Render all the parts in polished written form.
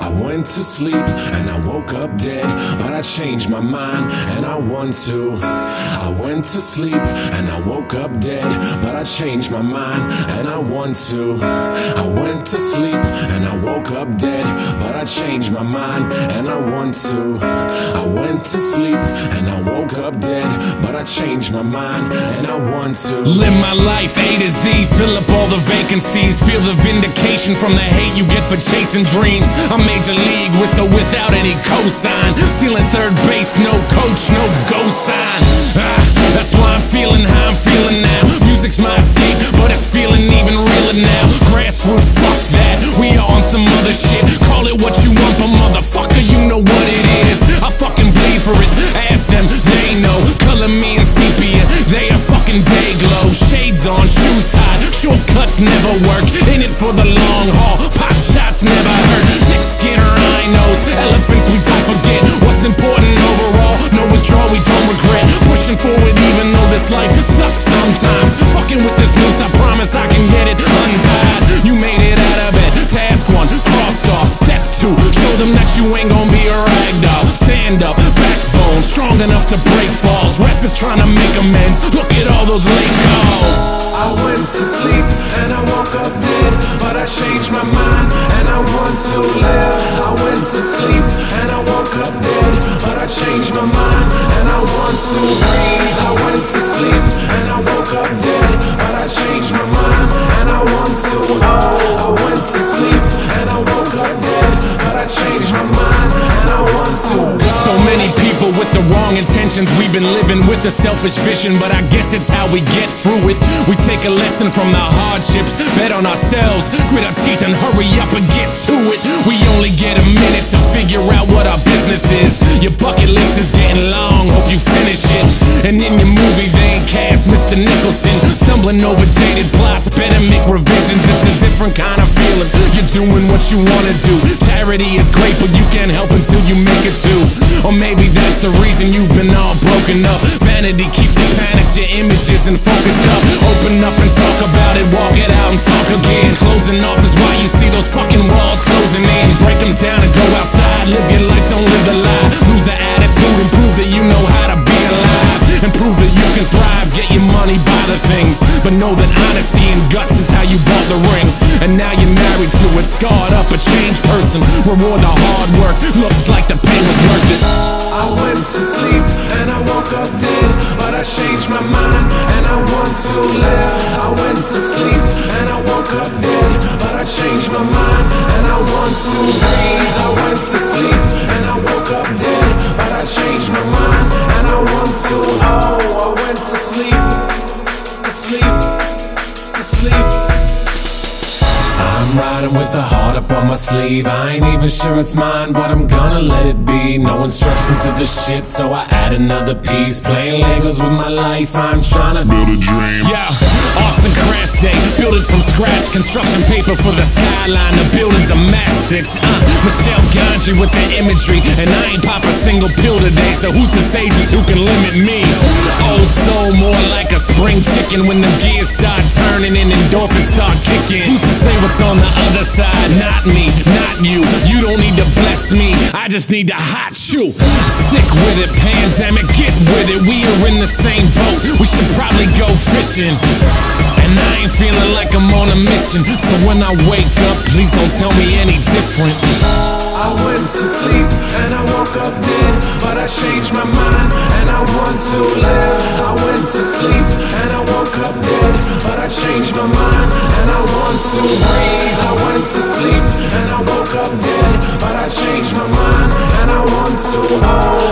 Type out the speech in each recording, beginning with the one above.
I went to sleep and I woke up dead, but I changed my mind and I want to. I went to sleep and I woke up dead, but I changed my mind and I want to. I went to sleep and I woke up dead, but I changed my mind and I want to. I went to sleep and I woke up dead, but I changed my mind and I want to. Live my life A to Z, fill up all the vacancies, feel the vindication from the hate you get for chasing dreams. I'm major league with or without any cosign, stealing third base, no coach, no go sign. That's why I'm feeling how I'm feeling now. Music's my escape, but it's feeling even realer now. Grassroots, fuck that, we are on some other shit. Call it what you want, but motherfucker, you know what it is. I fucking bleed for it, ask them, they know. Color me in sepia, they a fucking day glow. Shades on, shoes tied, shortcuts never work. In it for the long haul, pot shots never hurt. Thick skin or rhinos, elephants we don't forget. What's important overall, no withdrawal we don't regret. Pushing forward even though this life sucks sometimes. Fucking with this noose, I promise I can get it untied. You made it out of bed, task one, crossed off. Step two, show them that you ain't gonna be a ragdoll. Stand up, backbone, strong enough to break falls. Ref is trying to make amends, look at all those late calls. I went to sleep and I woke up dead, but I changed my mind and I want to live. I went to sleep and I woke up dead, but I changed my mind and I want to breathe. I went to sleep and I woke up dead, but I changed my mind and I want to. I went to sleep and I woke up dead, but I changed my mind and I want to. So many people with the wrong intentions, we've been living with a selfish vision, but I guess it's how we get through it. We take a lesson from the hardships, bet on ourselves, grit our teeth and hurry up and get to it. We only get a minute to figure out what our business is. Your bucket list is getting long, hope you finish it. And in your movie they ain't cast Mr. Nicholson, stumbling over jaded plots, better make revisions. It's a different kind of feeling, you're doing what you wanna do. Charity is great, but you can't help until you make it too. Or maybe that's the reason you've been all broken up. Vanity keeps you panicked, your images and focused up. Open up and talk about it, walk it out and talk again. Closing off is why you see those fucking walls closing in. Break them down and go outside, live your life, don't live the lie. Lose the attitude and prove that you know how to be alive. And prove that you can thrive, get your money, buy the things, but know that honesty and guts is how you bought the ring. And now you're married to it, scarred up, a changed person. Reward the hard work, looks like the pain was worth it. I went to sleep and I woke up dead, but I changed my mind and I want to live. I went to sleep and I woke up dead, but I changed my mind and I want to breathe. I went to sleep and I woke up dead, but I changed my mind and I want to. Oh, I went to sleep, to sleep, to sleep. I'm riding with a heart up on my sleeve. I ain't even sure it's mine, but I'm gonna let it be. No instructions to the shit, so I add another piece. Playing Legos with my life, I'm trying to build a dream. Yeah, arts and crafts day, build it from scratch. Construction paper for the skyline, the buildings are mastics. Michelle Gondry with the imagery, and I ain't pop a single pill today, so who's the sages who can limit me? Old soul, more like a spring chicken. When the gears start turning and endorphins start kicking, who's to say what's on the other side? Not me, not you. You don't need to bless me, I just need to hot you. Sick with it, pandemic, get with it. We are in the same boat, we should probably go fishing. And I ain't feeling like I'm on a mission, so when I wake up, please don't tell me any different. I went to sleep and I woke up dead, but I changed my mind and I want to live. I went to sleep and I woke up dead, but I changed my mind and I want to breathe. I went to sleep and I woke up dead, but I changed my mind and I want to.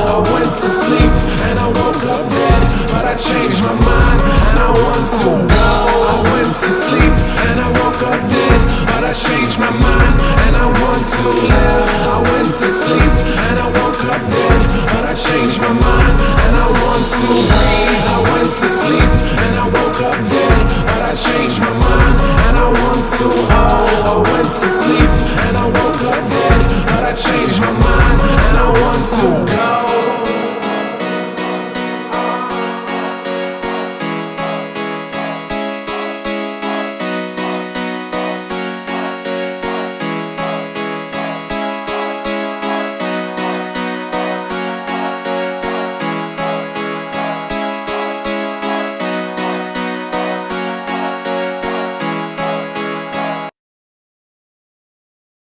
I went to sleep and I woke up dead, but I changed my mind and I want to go. I went to sleep and I woke up dead, but I changed my mind and I want to live. I went to sleep and I woke up dead, but I changed my mind and I want to breathe. I went to sleep and I woke up dead, but I changed my mind.